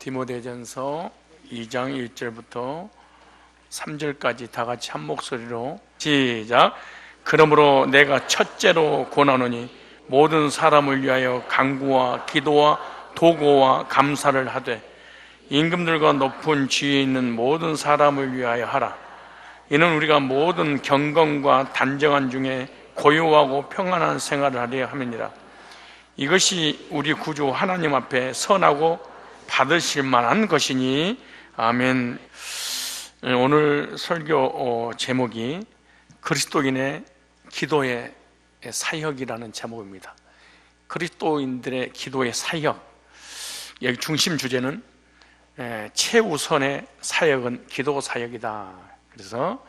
디모데전서 2장 1절부터 3절까지 다 같이 한 목소리로 시작. 그러므로 내가 첫째로 권하노니 모든 사람을 위하여 간구와 기도와 도고와 감사를 하되 임금들과 높은 지위에 있는 모든 사람을 위하여 하라. 이는 우리가 모든 경건과 단정한 중에 고요하고 평안한 생활을 하려 함이니라. 이것이 우리 구주 하나님 앞에 선하고 받으실 만한 것이니. 아멘. 오늘 설교 제목이 그리스도인의 기도의 사역이라는 제목입니다. 그리스도인들의 기도의 사역. 여기 중심 주제는 최우선의 사역은 기도 사역이다. 그래서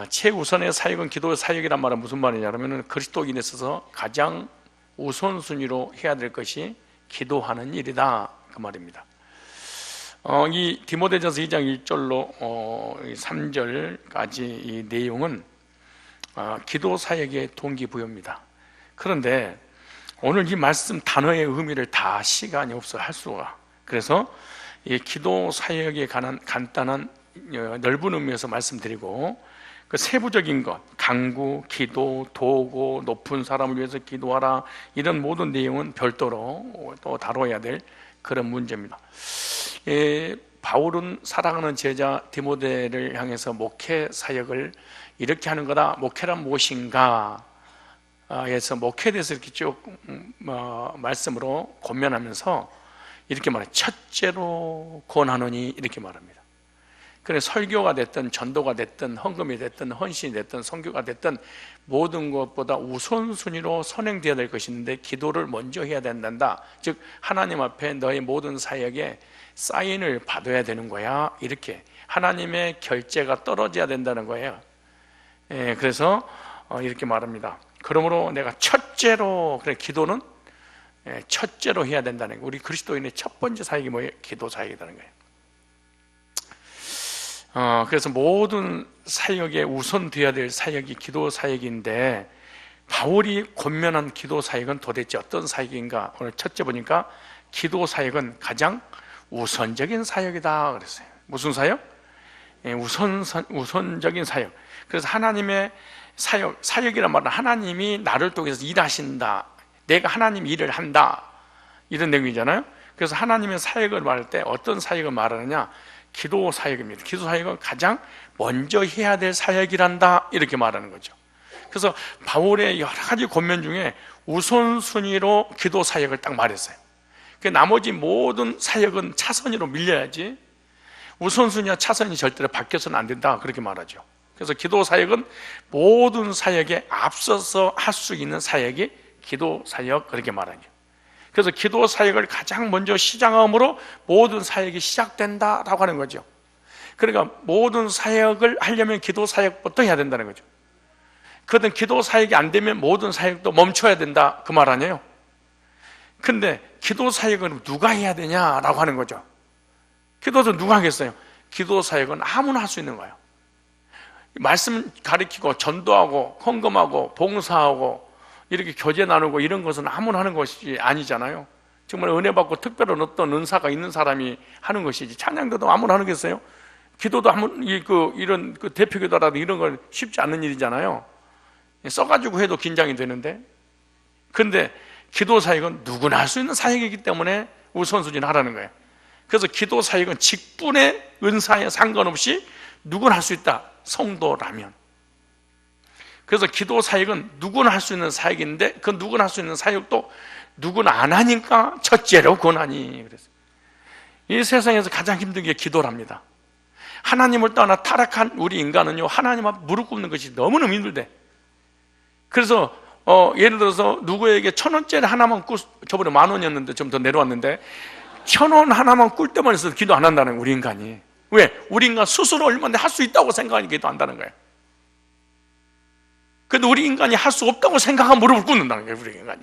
최우선의 사역은 기도 사역이란 말은 무슨 말이냐면 그리스도인에 있어서 가장 우선순위로 해야 될 것이 기도하는 일이다, 그 말입니다. 이 디모데전서 2장 1절로 3절까지 이 내용은 기도 사역의 동기부여입니다. 그런데 오늘 이 말씀 단어의 의미를 다 시간이 없어 할 수가, 그래서 이 기도 사역에 관한 간단한 넓은 의미에서 말씀드리고, 그 세부적인 것, 간구, 기도, 도고, 높은 사람을 위해서 기도하라, 이런 모든 내용은 별도로 또 다뤄야 될 그런 문제입니다. 바울은 사랑하는 제자 디모데를 향해서 목회 사역을 이렇게 하는 거다. 목회란 무엇인가 해서 목회에 대해서 이렇게 쭉 말씀으로 권면하면서 이렇게 말해요. 첫째로 권하노니, 이렇게 말합니다. 그래, 설교가 됐든 전도가 됐든 헌금이 됐든 헌신이 됐든 선교가 됐든 모든 것보다 우선순위로 선행되어야 될 것이 있는데 기도를 먼저 해야 된단다. 즉 하나님 앞에 너의 모든 사역에 사인을 받아야 되는 거야. 이렇게 하나님의 결재가 떨어져야 된다는 거예요. 그래서 이렇게 말합니다. 그러므로 내가 첫째로, 그래, 기도는 첫째로 해야 된다는 거예요. 우리 그리스도인의 첫 번째 사역이 뭐예요? 기도 사역이라는 거예요. 그래서 모든 사역에 우선되어야 될 사역이 기도 사역인데, 바울이 권면한 기도 사역은 도대체 어떤 사역인가? 오늘 첫째 보니까 기도 사역은 가장 우선적인 사역이다 그랬어요. 무슨 사역? 우선적인 사역. 그래서 하나님의 사역이란 말은 하나님이 나를 통해서 일하신다, 내가 하나님 일을 한다, 이런 내용이잖아요. 그래서 하나님의 사역을 말할 때 어떤 사역을 말하느냐? 기도 사역입니다. 기도 사역은 가장 먼저 해야 될 사역이란다, 이렇게 말하는 거죠. 그래서 바울의 여러 가지 권면 중에 우선순위로 기도 사역을 딱 말했어요. 나머지 모든 사역은 차선으로 밀려야지 우선순위와 차선이 절대로 바뀌어서는 안 된다, 그렇게 말하죠. 그래서 기도 사역은 모든 사역에 앞서서 할 수 있는 사역이 기도 사역, 그렇게 말하죠. 그래서 기도 사역을 가장 먼저 시작함으로 모든 사역이 시작된다라고 하는 거죠. 그러니까 모든 사역을 하려면 기도 사역부터 해야 된다는 거죠. 그러든 기도 사역이 안 되면 모든 사역도 멈춰야 된다, 그 말 아니에요. 근데 기도 사역은 누가 해야 되냐라고 하는 거죠. 기도도 누가 하겠어요? 기도 사역은 아무나 할 수 있는 거예요. 말씀 가르치고 전도하고 헌금하고 봉사하고 이렇게 교제 나누고 이런 것은 아무나 하는 것이 아니잖아요. 정말 은혜 받고 특별한 어떤 은사가 있는 사람이 하는 것이지, 찬양도 아무나 하는 거겠어요? 기도도 이런 대표 기도라도 이런 건 쉽지 않은 일이잖아요. 써가지고 해도 긴장이 되는데. 근데 기도 사역은 누구나 할 수 있는 사역이기 때문에 우선순위를 하라는 거예요. 그래서 기도 사역은 직분의 은사에 상관없이 누구나 할 수 있다, 성도라면. 그래서 기도 사역은 누구나 할 수 있는 사역인데, 그 누구나 할 수 있는 사역도 누구나 안 하니까 첫째로 권하니. 그래서 이 세상에서 가장 힘든 게 기도랍니다. 하나님을 떠나 타락한 우리 인간은요, 하나님 앞 무릎 꿇는 것이 너무너무 힘들대. 그래서 예를 들어서 누구에게 1,000원짜리 하나만 저번에 10,000원이었는데 좀 더 내려왔는데 1,000원 하나만 꿀 때만 있어도 기도 안 한다는 거예요, 우리 인간이. 왜? 우리 인간 스스로 얼마나 할 수 있다고 생각하니까 기도 한다는 거예요. 근데 우리 인간이 할 수 없다고 생각하면 무릎을 꿇는다는 거예요, 우리 인간이.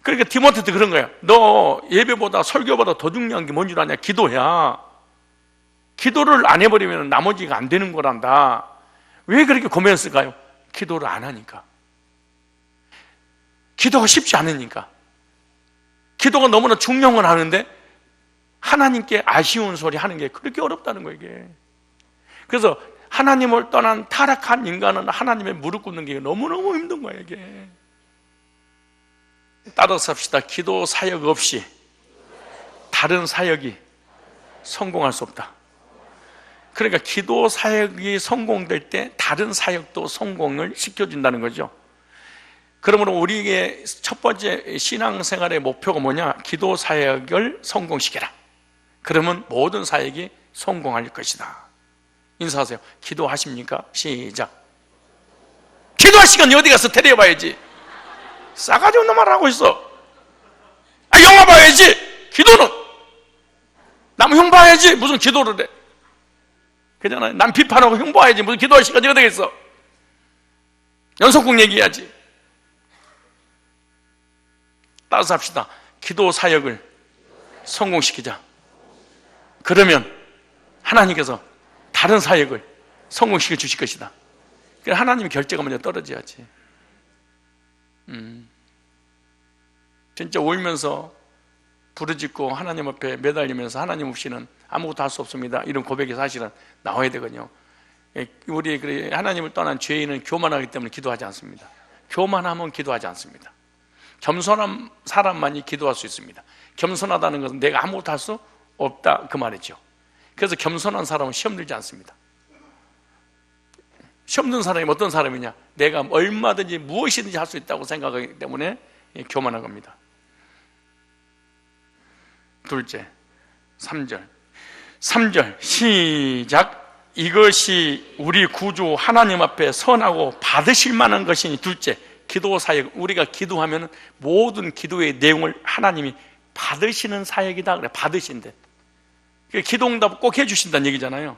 그러니까 디모데도 그런 거예요. 너 예배보다 설교보다 더 중요한 게 뭔 줄 아냐? 기도야. 기도를 안 해버리면 나머지가 안 되는 거란다. 왜 그렇게 고민했을까요? 기도를 안 하니까. 기도가 쉽지 않으니까. 기도가 너무나 중요한 건 아는데 하나님께 아쉬운 소리 하는 게 그렇게 어렵다는 거예요, 이게. 그래서 하나님을 떠난 타락한 인간은 하나님의 무릎 꿇는 게 너무너무 힘든 거예요, 이게. 따라서 합시다. 기도 사역 없이 다른 사역이 성공할 수 없다. 그러니까 기도 사역이 성공될 때 다른 사역도 성공을 시켜준다는 거죠. 그러므로 우리의 첫 번째 신앙생활의 목표가 뭐냐? 기도 사역을 성공시켜라. 그러면 모든 사역이 성공할 것이다. 인사하세요. 기도하십니까? 시작. 기도할 시간이 어디 가서 데려봐야지. 싸가지 없는 말을 하고 있어. 영화 봐야지. 기도는 남 형 봐야지. 무슨 기도를 해. 그잖아요. 남 비판하고 형 봐야지. 무슨 기도할 시간이 어디 되겠어. 연속국 얘기해야지. 따라서 합시다. 기도 사역을 성공시키자. 그러면 하나님께서 다른 사역을 성공시켜 주실 것이다. 하나님의 결제가 먼저 떨어져야지. 진짜 울면서 부르짖고 하나님 앞에 매달리면서 하나님 없이는 아무것도 할 수 없습니다. 이런 고백이 사실은 나와야 되거든요. 우리 하나님을 떠난 죄인은 교만하기 때문에 기도하지 않습니다. 교만하면 기도하지 않습니다. 겸손한 사람만이 기도할 수 있습니다. 겸손하다는 것은 내가 아무것도 할 수 없다 그 말이죠. 그래서 겸손한 사람은 시험 들지 않습니다. 시험 든 사람이 어떤 사람이냐? 내가 얼마든지 무엇이든지 할 수 있다고 생각하기 때문에 교만한 겁니다. 둘째, 3절 시작. 이것이 우리 구주 하나님 앞에 선하고 받으실 만한 것이니. 둘째, 기도 사역. 우리가 기도하면 모든 기도의 내용을 하나님이 받으시는 사역이다 그래. 받으신대. 기도 응답 꼭 해주신다는 얘기잖아요.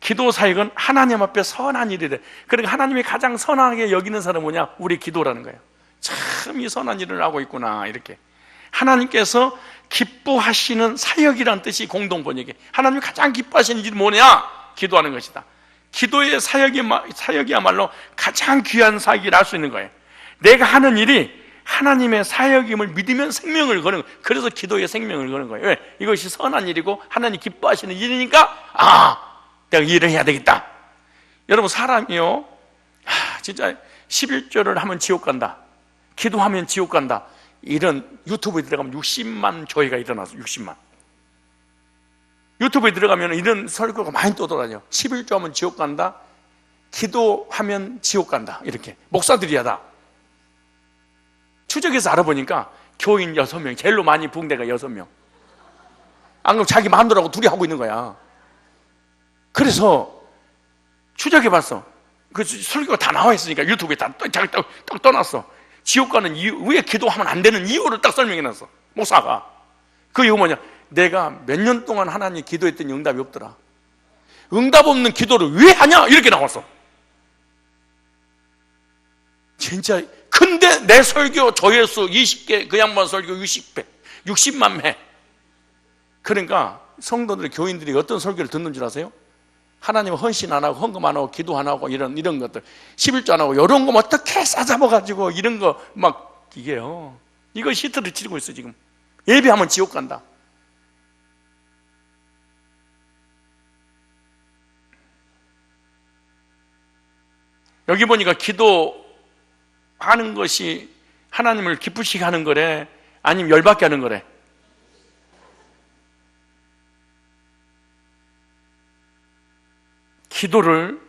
기도 사역은 하나님 앞에 선한 일이래. 그러니까 하나님이 가장 선하게 여기는 사람은 뭐냐? 우리 기도라는 거예요. 참 이 선한 일을 하고 있구나. 이렇게 하나님께서 기뻐하시는 사역이란 뜻이 공동 번역에. 하나님이 가장 기뻐하시는 일이 뭐냐? 기도하는 것이다. 기도의 사역이야말로 가장 귀한 사역이라 할 수 있는 거예요. 내가 하는 일이 하나님의 사역임을 믿으면 생명을 거는 거예요. 그래서 기도에 생명을 거는 거예요. 왜? 이것이 선한 일이고 하나님 기뻐하시는 일이니까 내가 일을 해야 되겠다. 여러분, 사람이요, 진짜 11조를 하면 지옥 간다, 기도하면 지옥 간다, 이런 유튜브에 들어가면 60만 조회가 일어나서 60만. 유튜브에 들어가면 이런 설교가 많이 떠돌아요. 11조 하면 지옥 간다, 기도하면 지옥 간다, 이렇게 목사들이 하다. 추적해서 알아보니까 교인 6명, 제일로 많이 부은 데가 6명. 안 그러면 자기 마누라하고 둘이 하고 있는 거야. 그래서 추적해봤어. 그 설교가 다 나와 있으니까 유튜브에 딱 떠났어. 지옥 가는 이유, 왜 기도하면 안 되는 이유를 딱 설명해놨어, 목사가. 그 이유 뭐냐? 내가 몇 년 동안 하나님 기도했더니 응답이 없더라. 응답 없는 기도를 왜 하냐? 이렇게 나왔어. 진짜. 근데 내 설교 조회수 20개, 그 양반 설교 60배, 60만 회. 그러니까 성도들, 교인들이 어떤 설교를 듣는 줄 아세요? 하나님 헌신 안 하고 헌금 안 하고 기도 안 하고 이런 것들, 11조 안 하고 이런 거 어떻게 싸잡아가지고 이런 거 막, 이게요, 이거 히트를 치고 있어 지금. 예배하면 지옥 간다. 여기 보니까 기도하는 것이 하나님을 기쁘시게 하는 거래, 아니면 열받게 하는 거래? 기도를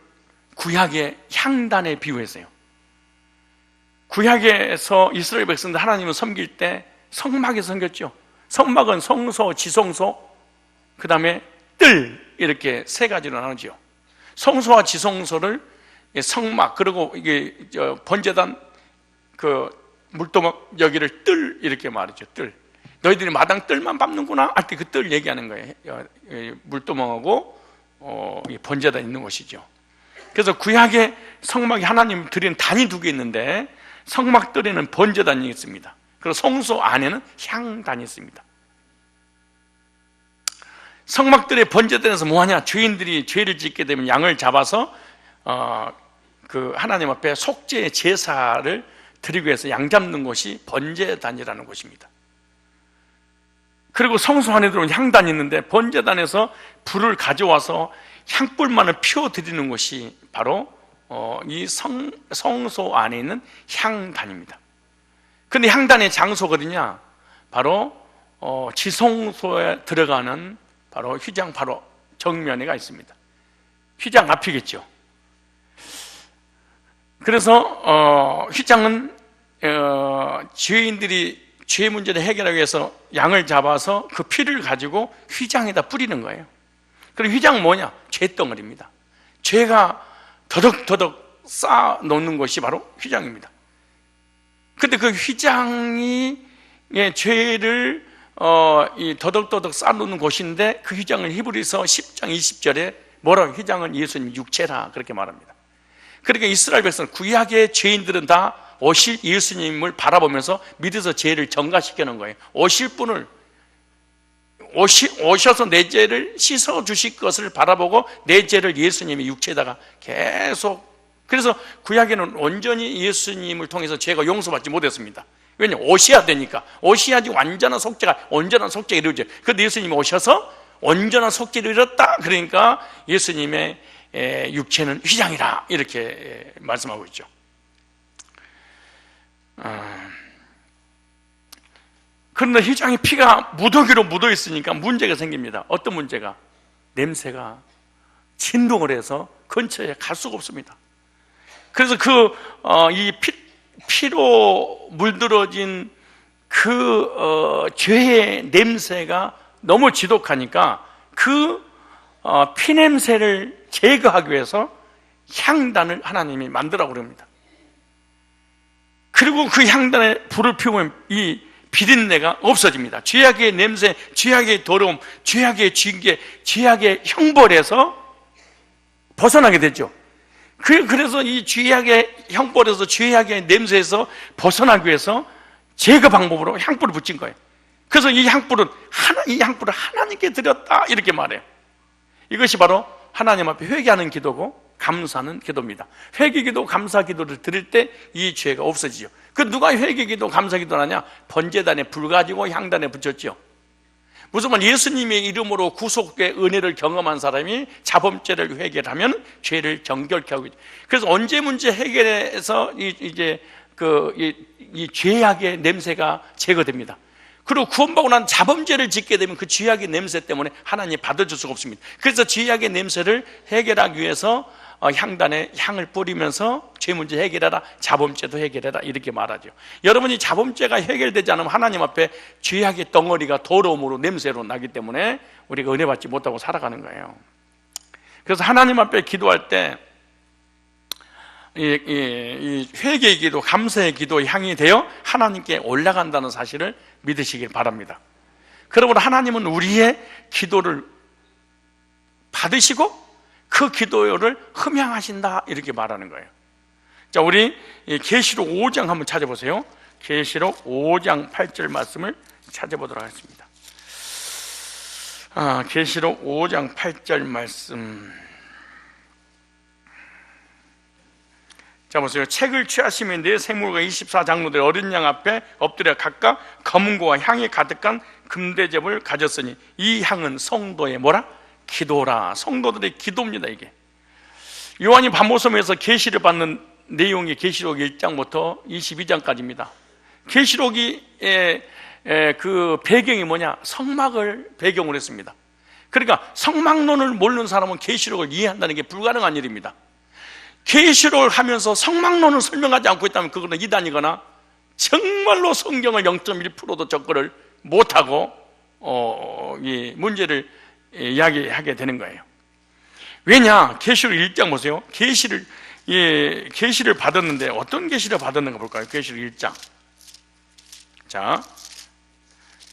구약의 향단에 비유했어요. 구약에서 이스라엘 백성들 하나님을 섬길 때 성막에서 섬겼죠. 성막은 성소, 지성소, 그 다음에 뜰, 이렇게 세 가지로 나누죠. 성소와 지성소를 성막, 그리고 이게 번제단 그 물도막 여기를 뜰, 이렇게 말이죠. 뜰. 너희들이 마당 뜰만 밟는구나 할 때 그 뜰 얘기하는 거예요. 물도막하고 번제단 있는 곳이죠. 그래서 구약의 성막이 하나님 드리는 단이 2개 있는데, 성막들에는 번제단이 있습니다. 그리고 성소 안에는 향단이 있습니다. 성막들의 번제단에서 뭐하냐? 죄인들이 죄를 짓게 되면 양을 잡아서 그 하나님 앞에 속죄 제사를 드리기 위해서 양 잡는 곳이 번제단이라는 곳입니다. 그리고 성소 안에 들어온 향단이 있는데 번제단에서 불을 가져와서 향불만을 피워드리는 것이 바로 이 성소 안에 있는 향단입니다. 근데 향단의 장소가 어디냐? 바로 지성소에 들어가는 바로 휘장 바로 정면에가 있습니다. 휘장 앞이겠죠. 그래서 휘장은 죄인들이 죄 문제를 해결하기 위해서 양을 잡아서 그 피를 가지고 휘장에다 뿌리는 거예요. 그리고 휘장은 뭐냐? 죄덩어리입니다. 죄가 더덕더덕 쌓아 놓는 것이 바로 휘장입니다. 근데 그 휘장이 죄를 이 더덕더덕 쌓아 놓는 곳인데 그 휘장을 히브리서 10장 20절에 뭐라고? 휘장은 예수님 육체라 그렇게 말합니다. 그러니까 이스라엘 백성 구약의 죄인들은 다 오실 예수님을 바라보면서 믿어서 죄를 정가시켜 놓은 거예요. 오실 분을 오셔서 내 죄를 씻어 주실 것을 바라보고 내 죄를 예수님의 육체에다가 계속, 그래서 구약에는 온전히 예수님을 통해서 죄가 용서받지 못했습니다. 왜냐하면 오셔야 되니까. 오셔야지 온전한 속죄가 이루어져요. 그런데 예수님이 오셔서 온전한 속죄를 이뤘다. 그러니까 예수님의 육체는 휘장이라 이렇게 말씀하고 있죠. 그런데 휘장에 피가 무더기로 묻어 있으니까 문제가 생깁니다. 어떤 문제가? 냄새가 진동을 해서 근처에 갈 수가 없습니다. 그래서 이 피로 물들어진 죄의 냄새가 너무 지독하니까 피냄새를 제거하기 위해서 향단을 하나님이 만들라고 그럽니다. 그리고 그 향단에 불을 피우면 이 비린내가 없어집니다. 죄악의 냄새, 죄악의 더러움, 죄악의 징계, 죄악의 형벌에서 벗어나게 되죠. 그래서 이 죄악의 형벌에서, 죄악의 냄새에서 벗어나기 위해서 제거 방법으로 향불을 붙인 거예요. 그래서 이 향불을 하나님께 드렸다 이렇게 말해요. 이것이 바로 하나님 앞에 회개하는 기도고 감사하는 기도입니다. 회개기도 감사기도를 드릴 때 이 죄가 없어지죠. 누가 회개기도 감사기도를 하냐? 번제단에 불 가지고 향단에 붙였죠. 무슨 말? 예수님의 이름으로 구속의 은혜를 경험한 사람이 자범죄를 회개하면 죄를 정결케 하고 있죠. 그래서 언제 문제 해결해서 이제 이 죄악의 냄새가 제거됩니다. 그리고 구원받고 난 자범죄를 짓게 되면 그 죄악의 냄새 때문에 하나님이 받아줄 수가 없습니다. 그래서 죄악의 냄새를 해결하기 위해서 향단에 향을 뿌리면서 죄 문제 해결해라, 자범죄도 해결해라 이렇게 말하죠. 여러분이 자범죄가 해결되지 않으면 하나님 앞에 죄악의 덩어리가 더러움으로 냄새로 나기 때문에 우리가 은혜 받지 못하고 살아가는 거예요. 그래서 하나님 앞에 기도할 때 이 회개의 기도, 감사의 기도 향이 되어 하나님께 올라간다는 사실을 믿으시길 바랍니다. 그러므로 하나님은 우리의 기도를 받으시고 그 기도를 흠양하신다 이렇게 말하는 거예요. 자, 우리 계시록 5장 한번 찾아보세요. 계시록 5장 8절 말씀을 찾아보도록 하겠습니다. 계시록 5장 8절 말씀. 자, 보세요. 책을 취하시며 네 생물과 24장로들의 어린 양 앞에 엎드려 각각 검은고와 향이 가득한 금대접을 가졌으니 이 향은 성도의 뭐라? 기도라. 성도들의 기도입니다. 이게 요한이 반모섬에서 계시를 받는 내용이 계시록 1장부터 22장까지입니다. 계시록이 그 배경이 뭐냐? 성막을 배경으로 했습니다. 그러니까 성막론을 모르는 사람은 계시록을 이해한다는 게 불가능한 일입니다. 계시록을 하면서 성막론을 설명하지 않고 있다면 그거는 이단이거나 정말로 성경을 0.1%도 접근을 못하고 이 문제를 이야기하게 되는 거예요. 왜냐? 계시록 1장 보세요. 계시를 받았는데 어떤 계시를 받았는가 볼까요? 계시록 1장. 자,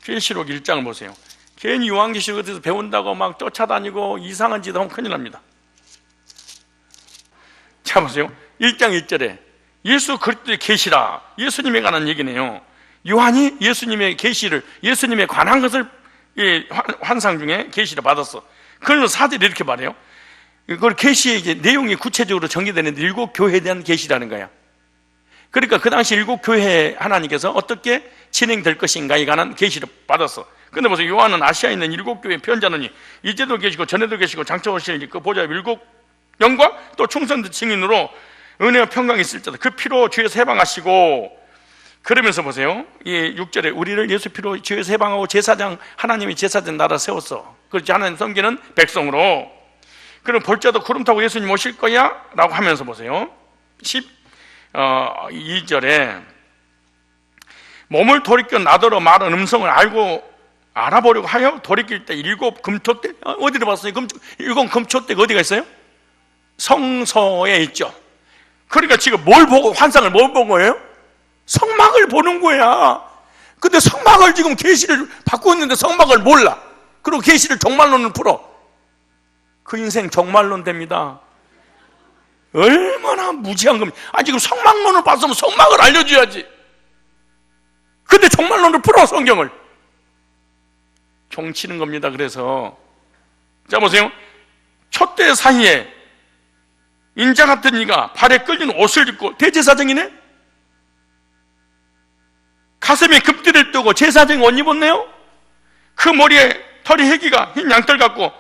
계시록 1장을 보세요. 괜히 요한계시록 어디서 배운다고 막 쫓아다니고 이상한 짓 하면 큰일 납니다. 자, 보세요. 1장 1절에 예수 그리스도의 계시라. 예수님에 관한 얘기네요. 요한이 예수님의 계시를, 예수님에 관한 것을 환상 중에 계시를 받았어. 그러면 4절에 이렇게 말해요. 그걸 계시의 이제 내용이 구체적으로 전개되는데 7 교회에 대한 계시라는 거야. 그러니까 그 당시 7 교회 하나님께서 어떻게 진행될 것인가에 관한 계시를 받았어. 근데 보세요. 요한은 아시아에 있는 7교회 편자느니 이제도 계시고 전에도 계시고 장차 오실 그 보좌의 7 영과 또 충성된 증인으로 은혜와 평강이 있을 때다. 그 피로 죄에서 해방하시고, 그러면서 보세요. 이 6절에 우리를 예수 피로 죄에서 해방하고 제사장, 하나님이 제사장 나라 세웠어. 그렇지, 하나님 섬기는 백성으로. 그럼 볼자도 구름 타고 예수님 오실 거야? 라고 하면서 보세요. 12절에 몸을 돌이켜 나더러 말한 음성을 알아보려고 하여 돌이킬 때 7 금토대, 어디로 봤어요? 7 금토대가 어디가 있어요? 성서에 있죠. 그러니까 지금 뭘 보고, 환상을 뭘 본 거예요? 성막을 보는 거야. 근데 성막을 지금 계시를 받고 있는데 성막을 몰라. 그리고 계시를 종말론을 풀어. 그 인생 종말론 됩니다. 얼마나 무지한 겁니까? 지금 성막론을 봤으면 성막을 알려줘야지. 근데 종말론을 풀어, 성경을. 종치는 겁니다. 그래서 자 보세요. 촛대 사이에 인자 같은 이가 발에 끌린 옷을 입고, 대제사장이네? 가슴에 금띠를 뜨고 제사장 옷 입었네요? 그 머리에 털이 해기가 흰 양털 같고,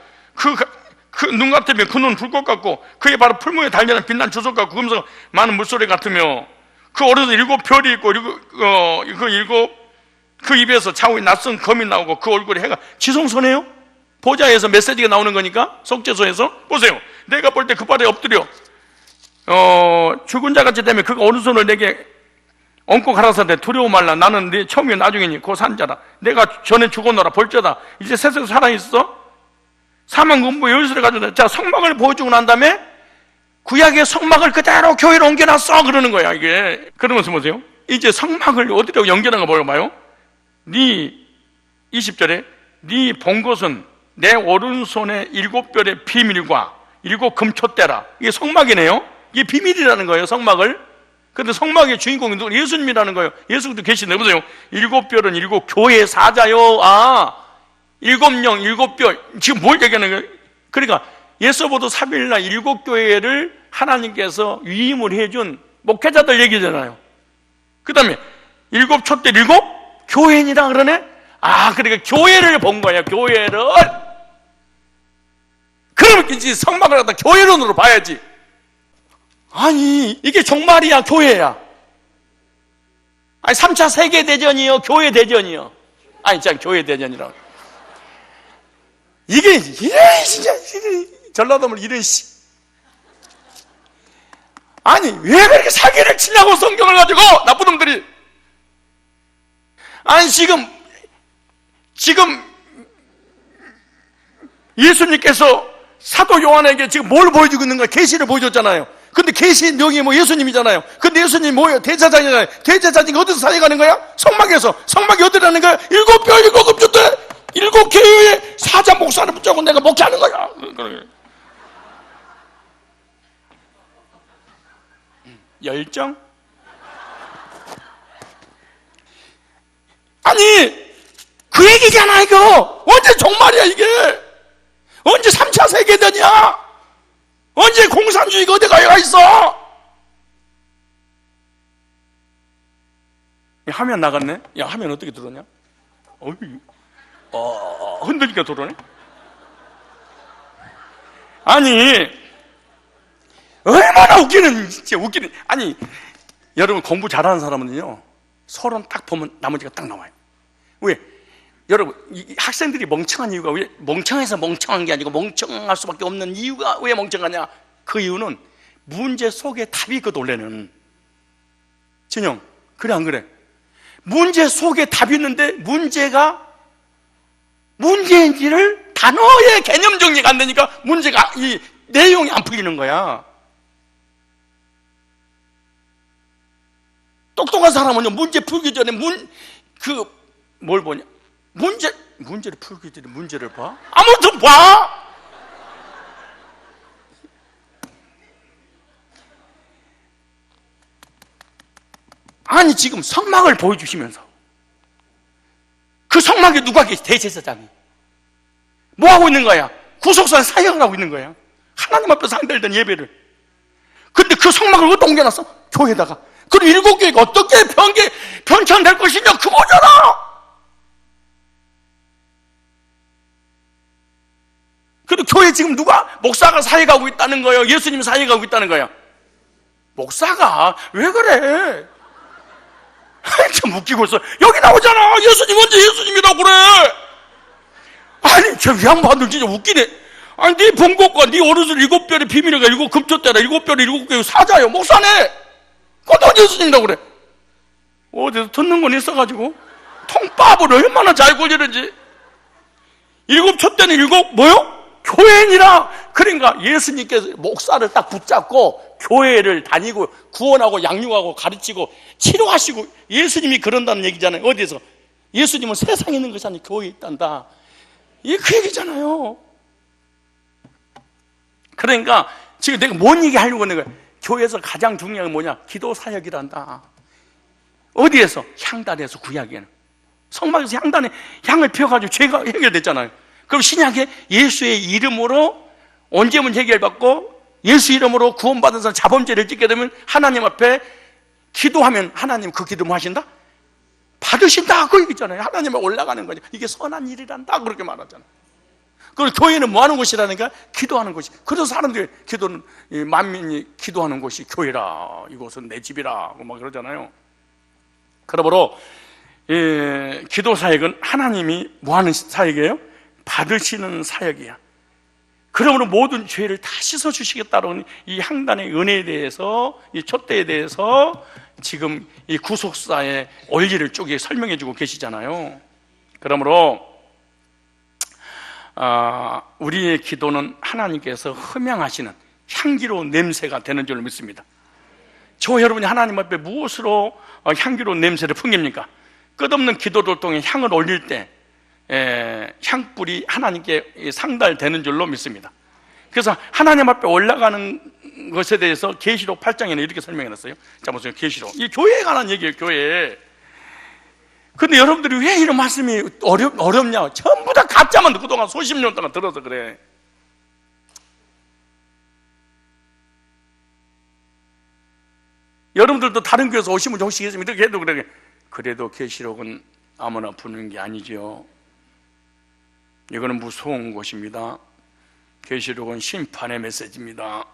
그 눈 같으면 그 눈 불꽃 같고, 그의 바로 풀무에 달려는 빛난 주석 같고, 그러면서 많은 물소리 같으며, 그 오른손에 7 별이 있고, 그 입에서 차후에 낯선 검이 나오고, 그 얼굴에 해가 지성소네요? 보좌에서 메시지가 나오는 거니까, 속죄소에서. 보세요. 내가 볼 때 그 발에 엎드려 죽은 자같이 되면 그가 오른손을 내게 얹고 가라사대 두려워 말라. 나는 네 처음이 나중이니 곧 산자라. 내가 전에 죽었노라. 볼자다. 이제 세상에 살아있어. 사망 공부 열쇠를 가져다. 자, 성막을 보여주고 난 다음에 구약의 성막을 그대로 교회로 옮겨놨어. 그러는 거야, 이게. 그러면서 보세요. 이제 성막을 어디로 연결한 거 보여봐요. 20절에 네 본 것은 내 오른손에 7 별의 비밀과 7 금촛대라. 이게 성막이네요. 이게 비밀이라는 거예요, 성막을. 근데 성막의 주인공이 누구? 예수님이라는 거예요. 예수도 계시네. 보세요. 7 별은 7 교회의 사자요. 7 영, 7 별. 지금 뭘 얘기하는 거예요? 그러니까 예서보도 3일날 7 교회를 하나님께서 위임을 해준 목회자들 얘기잖아요. 그 다음에 7 촛대 7 교회인이라 그러네? 그러니까 교회를 본 거야, 교회를. 그러면 이제 성막을 갖다 교회론으로 봐야지. 이게 종말이야, 교회야? 3차 세계대전이요, 교회 대전이요? 진짜 교회 대전이라고. 이게 진짜 전라도물 이런 왜 그렇게 사기를 치냐고, 성경을 가지고, 나쁜 놈들이. 지금 예수님께서 사도 요한에게 지금 뭘 보여주고 있는 거야? 계시를 보여줬잖아요. 근데 계시 명이 예수님이잖아요. 근데 예수님이 뭐예요? 대제사장이잖아요. 대제사장이 어디서 사역하는 거야? 성막에서. 성막이 어디라는 거야? 7 별, 7 금촛대, 7 교회의 사자 목사를 붙잡고 내가 목회하는 거야. 열정? 그 얘기잖아, 이거. 언제 종말이야, 이게? 언제 3차 세계대전이야? 언제 공산주의가 어디 가야 있어? 화면 나갔네? 화면 어떻게 들어오냐? 흔들리니까 들어오네? 얼마나 진짜 웃기는. 여러분, 공부 잘하는 사람은요, 서론 딱 보면 나머지가 딱 나와요. 왜? 여러분, 학생들이 멍청한 이유가, 왜 멍청해서 멍청한 게 아니고 멍청할 수밖에 없는 이유가 왜 멍청하냐? 그 이유는 문제 속에 답이 있거든, 원래는. 진영, 그래 안 그래? 문제 속에 답이 있는데 문제가 문제인지를 단어의 개념 정리가 안 되니까 문제가, 이 내용이 안 풀리는 거야. 똑똑한 사람은요, 문제 풀기 전에 뭘 보냐? 문제를 풀기 전에 문제를 봐? 아무튼 봐! 지금 성막을 보여주시면서 그 성막에 누가 계시? 대제사장이. 뭐 하고 있는 거야? 구속사에 사역을 하고 있는 거야. 하나님 앞에서 상달된 예배를. 근데 그 성막을 어디다 옮겨놨어? 교회에다가. 그리고 7 교회가 어떻게 변천될 것이냐, 그거잖아. 지금 누가? 목사가 사역하고 있다는 거예요? 예수님이 사역하고 있다는 거예요? 목사가? 왜 그래? 참 웃기고 있어. 여기 나오잖아. 예수님 언제 예수님이라고 그래? 아니 저 양반들 진짜 웃기네. 아니 네 본국과 네 어르신 7별의 비밀이가 7금초대라 7별의 7개 사자요. 목사네. 그것도 예수님이라고 그래. 어디서 듣는 건 있어가지고 통밥을 얼마나 잘 굴리는지. 7촛대는 뭐요? 교회니라. 그러니까 예수님께서 목사를 딱 붙잡고 교회를 다니고 구원하고 양육하고 가르치고 치료하시고 예수님이 그런다는 얘기잖아요. 어디서? 예수님은 세상에 있는 것이 아니라 교회에 있단다. 이게 그 얘기잖아요. 그러니까 지금 내가 뭔 얘기 하려고 하는 거야? 교회에서 가장 중요한 게 뭐냐? 기도 사역이란다. 어디에서? 향단에서 구약에는. 성막에서 향단에 향을 피워가지고 죄가 해결됐잖아요. 그럼 신약에 예수의 이름으로 언제면 해결받고 예수 이름으로 구원받은 사람 자범죄를 짓게 되면 하나님 앞에 기도하면 하나님 그 기도 뭐 하신다? 받으신다. 그 얘기잖아요. 하나님 앞에 올라가는 거죠. 이게 선한 일이란다. 그렇게 말하잖아요. 그리고 교회는 뭐 하는 곳이라니까? 기도하는 곳이. 그래서 사람들이 기도는 만민이 기도하는 곳이 교회라. 이곳은 내 집이라. 막 그러잖아요. 그러므로 기도 사역은 하나님이 뭐 하는 사역이에요? 받으시는 사역이야. 그러므로 모든 죄를 다 씻어주시겠다는 이 향단의 은혜에 대해서, 이 촛대에 대해서 지금 이 구속사의 원리를 쪼개 설명해주고 계시잖아요. 그러므로 우리의 기도는 하나님께서 흠양하시는 향기로운 냄새가 되는 줄로 믿습니다. 저 여러분이 하나님 앞에 무엇으로 향기로운 냄새를 풍깁니까? 끝없는 기도를 통해 향을 올릴 때 향불이 하나님께 상달되는 줄로 믿습니다. 그래서 하나님 앞에 올라가는 것에 대해서 계시록 8장에는 이렇게 설명해놨어요. 자 보세요. 계시록, 이 교회에 관한 얘기예요. 교회. 근데 여러분들이 왜 이런 말씀이 어렵냐? 전부 다 가짜만 그동안 수십 년 동안 들어서 그래. 여러분들도 다른 교회에서 오시면 조금씩 이렇게 해도 그래. 그래도 계시록은 아무나 부는 게 아니죠. 이거는 무서운 것입니다. 계시록은 심판의 메시지입니다.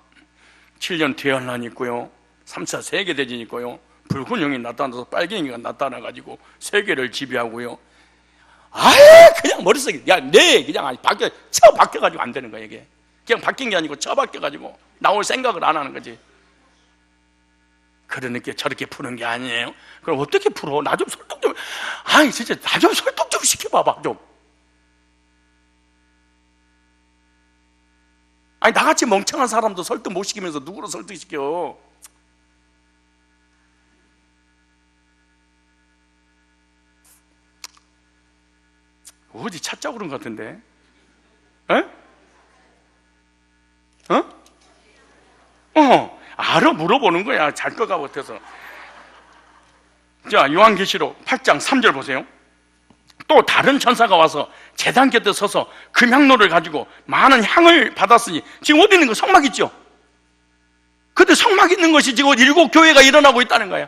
7년 대환란이 있고요, 3차 세계대전이 있고요, 붉은 영이 나타나서 빨갱이가 영이 나타나가지고 세계를 지배하고요. 아예 그냥 머릿속에 그냥 바뀌어가지고 안 되는 거야. 이게 그냥 바뀐 게 아니고 바뀌어가지고 나올 생각을 안 하는 거지. 그러니까 저렇게 푸는 게 아니에요. 그럼 어떻게 풀어? 나 좀 설득 좀, 진짜 나 좀 설득 좀 시켜봐봐 좀. 나같이 멍청한 사람도 설득 못 시키면서 누구로 설득시켜? 어디 찾자고 그런 것 같은데? 알아 물어보는 거야. 잘 거가 같아서. 자, 요한계시록 8장 3절 보세요. 또 다른 천사가 와서 제단 곁에 서서 금향로를 가지고 많은 향을 받았으니, 지금 어디 있는 거? 성막 있죠? 근데 성막 있는 것이 지금 7교회가 일어나고 있다는 거야.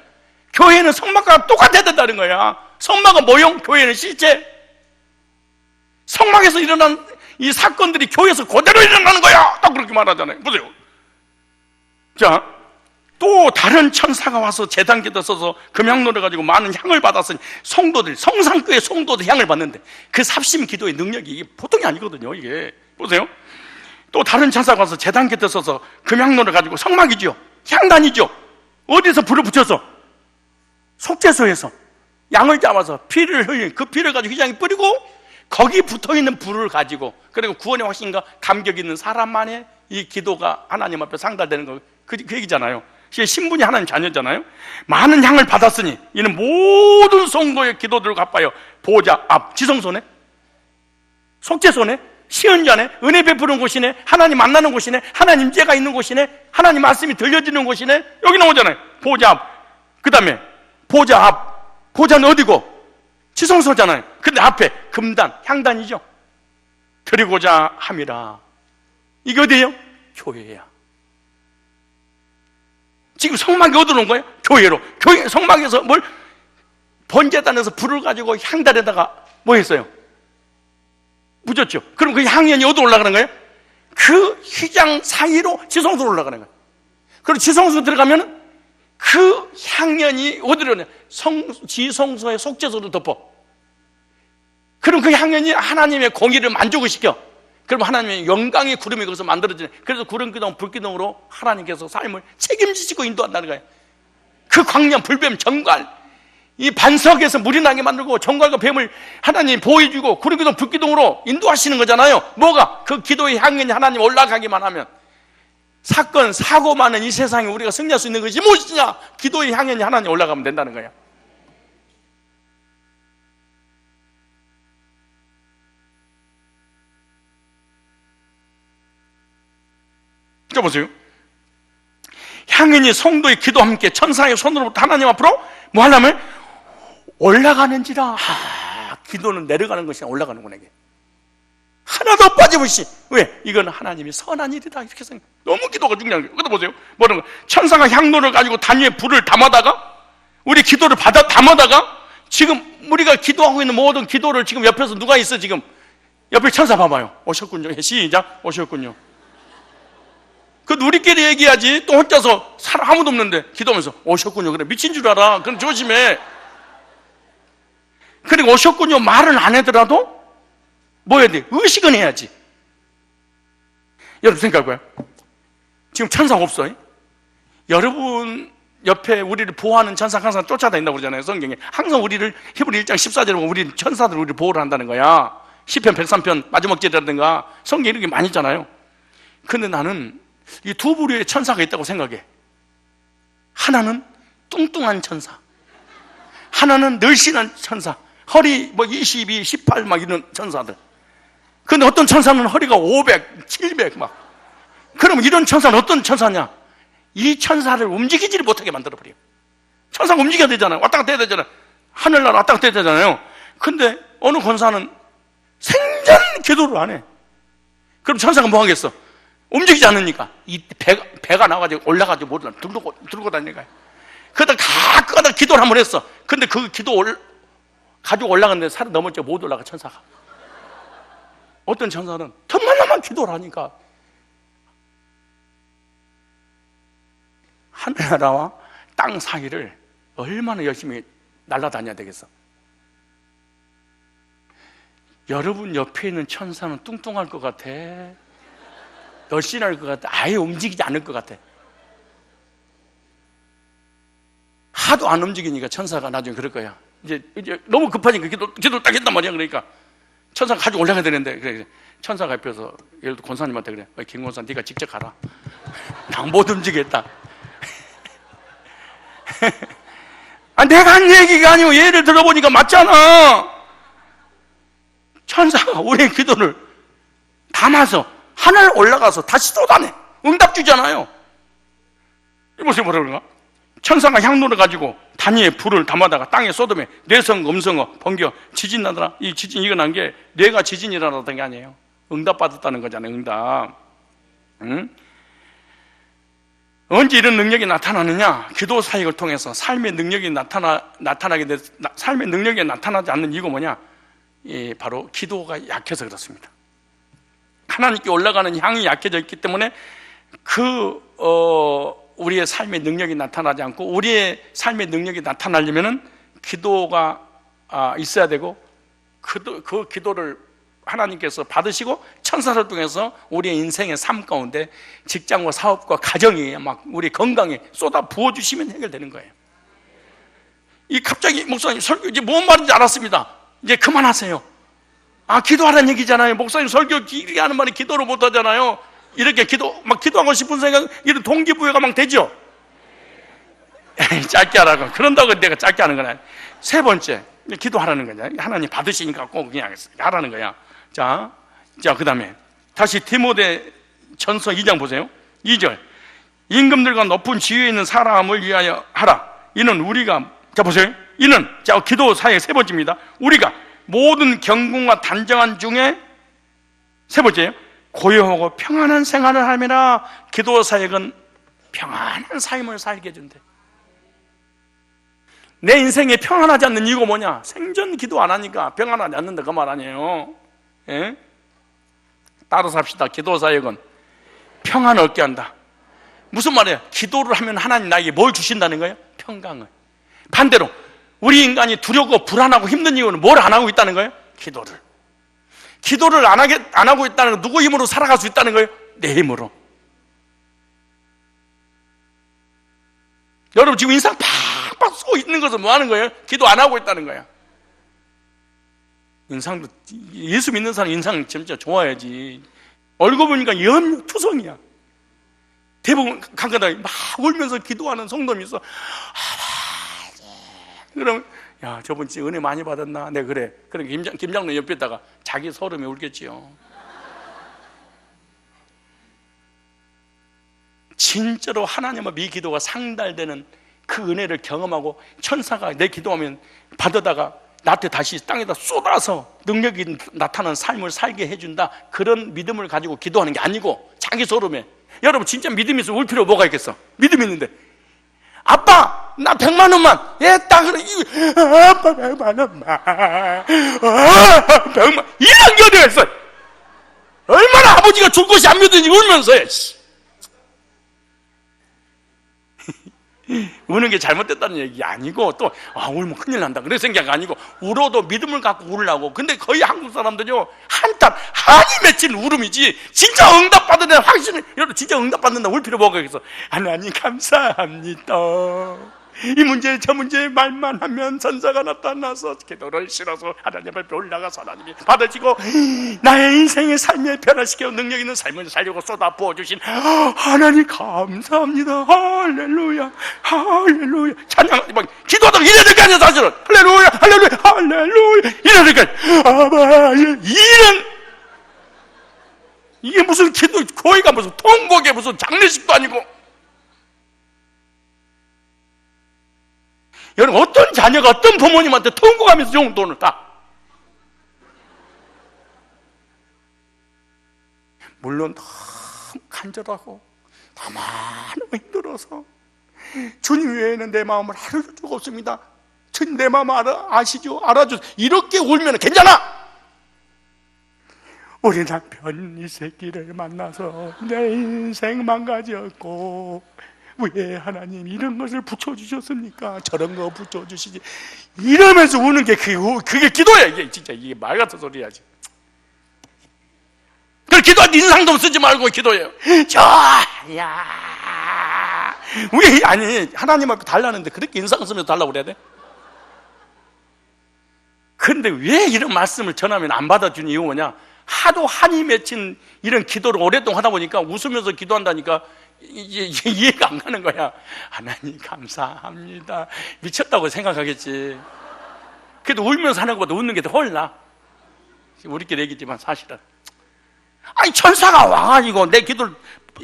교회는 성막과 똑같아야 된다는 거야. 성막은 모형, 교회는 실제. 성막에서 일어난 이 사건들이 교회에서 그대로 일어나는 거야. 딱 그렇게 말하잖아요. 보세요. 자, 또 다른 천사가 와서 제단 곁에 서서 금향로를 가지고 많은 향을 받았으니, 성도들, 성상교회 성도들 향을 받는데 그 삽심 기도의 능력이 이게 보통이 아니거든요. 이게 보세요. 또 다른 천사가 와서 제단 곁에 서서 금향로를 가지고, 성막이죠, 향단이죠, 어디서 불을 붙여서? 속죄소에서 양을 잡아서 피를 흘린 그 피를 가지고 휘장에 뿌리고, 거기 붙어있는 불을 가지고, 그리고 구원의 확신과 감격 있는 사람만의 이 기도가 하나님 앞에 상달되는 거, 그 얘기잖아요. 신분이 하나님 자녀잖아요. 많은 향을 받았으니 이는 모든 성도의 기도들을 갚아요. 보좌 앞, 지성소네, 속죄소네, 시은자네, 은혜 베푸는 곳이네, 하나님 만나는 곳이네, 하나님 죄가 있는 곳이네, 하나님 말씀이 들려지는 곳이네. 여기 나오잖아요. 보좌 앞. 그 다음에 보좌 앞. 보좌는 어디고? 지성소잖아요. 근데 앞에 금단, 향단이죠. 드리고자 함이라. 이게 어디예요? 교회야. 지금 성막이 어디로 온 거예요? 교회로. 교회 성막에서 뭘? 번제단에서 불을 가지고 향단에다가 뭐 했어요? 묻었죠. 그럼 그 향연이 어디로 올라가는 거예요? 그 휘장 사이로 지성소로 올라가는 거예요. 그리고 지성소 들어가면 그 향연이 어디로 냐 지성소의 속죄소를 덮어. 그럼 그 향연이 하나님의 공의를 만족을 시켜. 그럼 하나님의 영광의 구름이 거기서 만들어지네. 그래서 구름기둥, 불기둥으로 하나님께서 삶을 책임지시고 인도한다는 거예요. 그 광년, 불뱀, 정갈, 이 반석에서 물이 나게 만들고 정갈과 뱀을 하나님이 보호해주고 구름기둥, 불기둥으로 인도하시는 거잖아요. 뭐가? 그 기도의 향연이 하나님 올라가기만 하면, 사건, 사고 많은 이 세상에 우리가 승리할 수 있는 것이 무엇이냐? 기도의 향연이 하나님 올라가면 된다는 거예요. 자, 보세요. 향연이 성도의 기도와 함께 천사의 손으로부터 하나님 앞으로 뭐 하려면 올라가는지라. 기도는 내려가는 것이 아니라 올라가는구나. 이게 하나도 빠짐없이. 왜? 이건 하나님이 선한 일이다 이렇게 생각. 너무 기도가 중요한 거예요. 그것도 보세요. 뭐라는 거? 천사가 향로를 가지고 단위에 불을 담아다가 우리 기도를 담아다가 지금 우리가 기도하고 있는 모든 기도를 지금 옆에서 누가 있어? 지금 옆에 천사 봐봐요. 오셨군요. 시작. 오셨군요. 그 우리끼리 얘기하지. 또 혼자서 사람 아무도 없는데 기도하면서 오셨군요. 그래 미친 줄 알아. 그럼 조심해. 그리고 오셨군요 말은 안 하더라도 뭐 해야 돼? 의식은 해야지. 여러분 생각해봐요. 지금 천사가 없어요. 여러분 옆에 우리를 보호하는 천사가 항상 쫓아다닌다고 그러잖아요. 성경에 항상 우리를 히브리 1장 14절에 보면 우리 천사들 우리를 보호를 한다는 거야. 시편 103편 마지막 절이라든가 성경에 이런 게 많이 있잖아요. 근데 나는 이 두 부류의 천사가 있다고 생각해. 하나는 뚱뚱한 천사, 하나는 늘씬한 천사. 허리 뭐 22, 18 막 이런 천사들. 근데 어떤 천사는 허리가 500, 700 막. 그럼 이런 천사는 어떤 천사냐? 이 천사를 움직이지를 못하게 만들어버려. 천사가 움직여야 되잖아요. 왔다 갔다 해야 되잖아요. 하늘나라 왔다 갔다 해야 되잖아요. 근데 어느 권사는 생전 기도를 안 해. 그럼 천사가 뭐 하겠어? 움직이지 않으니까 이 배가 나가지고 올라가지고 못 들고 다니니까. 그러다 가끔가다 기도를 한번 했어. 근데 그 기도 가지고 올라갔는데 살을 넘었죠. 못 올라가 천사가. 어떤 천사는 틈만나만 기도를 하니까 하늘나라와 땅 사이를 얼마나 열심히 날아다녀야 되겠어. 여러분 옆에 있는 천사는 뚱뚱할 것 같아? 열심할 것 같아? 아예 움직이지 않을 것 같아? 하도 안 움직이니까 천사가 나중에 그럴 거야. 이제 너무 급하니까 기도를 딱 했단 말이야. 그러니까 천사가 가지고 올라가야 되는데, 그래 천사가 옆에서 예를 들어 권사님한테 그래. 김 권사 네가 직접 가라. 난 못 움직이겠다. 내가 한 얘기가 아니고 예를 들어보니까 맞잖아. 천사가 우리의 기도를 담아서 하늘 올라가서 다시 쏟아내. 응답 주잖아요. 이보세요. 뭐라 그런가? 천사가 향로를 가지고 단위에 불을 담아다가 땅에 쏟으면 뇌성, 음성어, 번겨, 지진 나더라. 이 지진 이거 난 게 뇌가 지진이 일어났던 게 아니에요. 응답 받았다는 거잖아요. 응답. 응? 언제 이런 능력이 나타나느냐? 기도 사역을 통해서 삶의 능력이 삶의 능력이 나타나지 않는 이유가 뭐냐? 바로 기도가 약해서 그렇습니다. 하나님께 올라가는 향이 약해져 있기 때문에 우리의 삶의 능력이 나타나지 않고, 우리의 삶의 능력이 나타나려면은 기도가 있어야 되고, 그 기도를 하나님께서 받으시고 천사를 통해서 우리의 인생의 삶 가운데 직장과 사업과 가정이 막 우리 건강에 쏟아 부어주시면 해결되는 거예요. 갑자기 목사님 설교 이제 뭔 말인지 알았습니다. 이제 그만하세요. 기도하라는 얘기잖아요. 목사님 설교 길게 하는 말이 기도를 못 하잖아요. 이렇게 기도하고 싶은 생각, 이런 동기부여가 막 되죠? 짧게 하라고. 그런다고 내가 짧게 하는 건 아니야. 세 번째, 기도하라는 거냐. 하나님 받으시니까 꼭 그냥 하라는 거야. 자, 그 다음에 다시 디모데 전서 2장 보세요. 2절. 임금들과 높은 지위에 있는 사람을 위하여 하라. 이는 우리가, 자 보세요. 이는, 기도 사역의 세 번째입니다. 우리가 모든 경궁과 단정한 중에 세 번째예요. 고요하고 평안한 생활을 하면서 기도 사역은 평안한 삶을 살게 해준대. 내 인생에 평안하지 않는 이유가 뭐냐? 생전 기도 안 하니까 평안하지 않는다 그 말 아니에요. 예? 따라서 합시다. 기도 사역은 평안을 얻게 한다. 무슨 말이에요? 기도를 하면 하나님 나에게 뭘 주신다는 거예요? 평강을. 반대로 우리 인간이 두렵고 불안하고 힘든 이유는 뭘 안 하고 있다는 거예요? 기도를 안 하고 있다는 건 누구 힘으로 살아갈 수 있다는 거예요? 내 힘으로. 여러분 지금 인상 팍팍 쓰고 있는 것은 뭐 하는 거예요? 기도 안 하고 있다는 거야. 인상도, 예수 믿는 사람 인상 진짜 좋아야지. 얼굴 보니까 염투성이야. 대부분 가끔가다 막 울면서 기도하는 성도이 있어. 그러면 야, 저번 주에 은혜 많이 받았나? 네, 그래. 그럼 김장로 옆에다가 자기 소름이 울겠지요. 진짜로 하나님과 미 기도가 상달되는 그 은혜를 경험하고 천사가 내 기도하면 받아다가 나한테 다시 땅에다 쏟아서 능력이 나타나는 삶을 살게 해준다. 그런 믿음을 가지고 기도하는 게 아니고 자기 소름에. 여러분 진짜 믿음이 있으면 울 필요 뭐가 있겠어? 믿음이 있는데 아빠 나 100만 원만 딱 그래. 아빠 100만 원만 100만 이런 게 어디가 있어? 얼마나 아버지가 줄 것이 안 믿든지 울면서 해. 우는 게 잘못됐다는 얘기 아니고 또 울면 큰일 난다 그런 생각이 아니고 울어도 믿음을 갖고 울으려고. 근데 거의 한국 사람들요 한이 맺힌 울음이지 진짜 응답받는 데 확신을. 여러분 진짜 응답받는다 울 필요 뭐가 있어? 하나님 감사합니다. 이 문제 저 문제 말만 하면 천사가 나타나서 기도를 실어서 하나님 앞에 올라가서 하나님이 받아지고 나의 인생의 삶에 변화시켜 능력 있는 삶을 살려고 쏟아 부어주신 하나님 감사합니다. 할렐루야 할렐루야. 찬양 막 기도하다가 이래야 될 거 아니야 사실은. 할렐루야 할렐루야 할렐루야 이래야 될 거 아니야. 아바 이런 이게 무슨 기도 고의가 무슨 통곡에 무슨 장례식도 아니고. 여러분 어떤 자녀가 어떤 부모님한테 통곡하면서 용돈을 다. 물론 너무 간절하고 너무 힘들어서 주님 외에는 내 마음을 알아줄 수가 없습니다. 주님 내 마음 아시죠? 알아주세요. 이렇게 울면 괜찮아. 우리 남편 이 새끼를 만나서 내 인생 망가졌고 왜 하나님 이런 것을 붙여주셨습니까? 저런 거 붙여주시지. 이러면서 우는 게 그게 기도야. 이게 진짜 이게 말 같은 소리야지. 그걸 기도할 인상도 쓰지 말고 기도해요. 야, 왜 아니 하나님 앞에 달라는데 그렇게 인상 쓰면서 달라고 그래야 돼? 그런데 왜 이런 말씀을 전하면 안 받아주는 이유가 뭐냐? 하도 한이 맺힌 이런 기도를 오랫동안 하다 보니까 웃으면서 기도한다니까 이해가 안 가는 거야. 하나님 감사합니다. 미쳤다고 생각하겠지. 그래도 울면서 하는 것보다 웃는 게 더 홀나. 우리끼리 얘기지만 사실은 아니 천사가 와가지고 내 기도를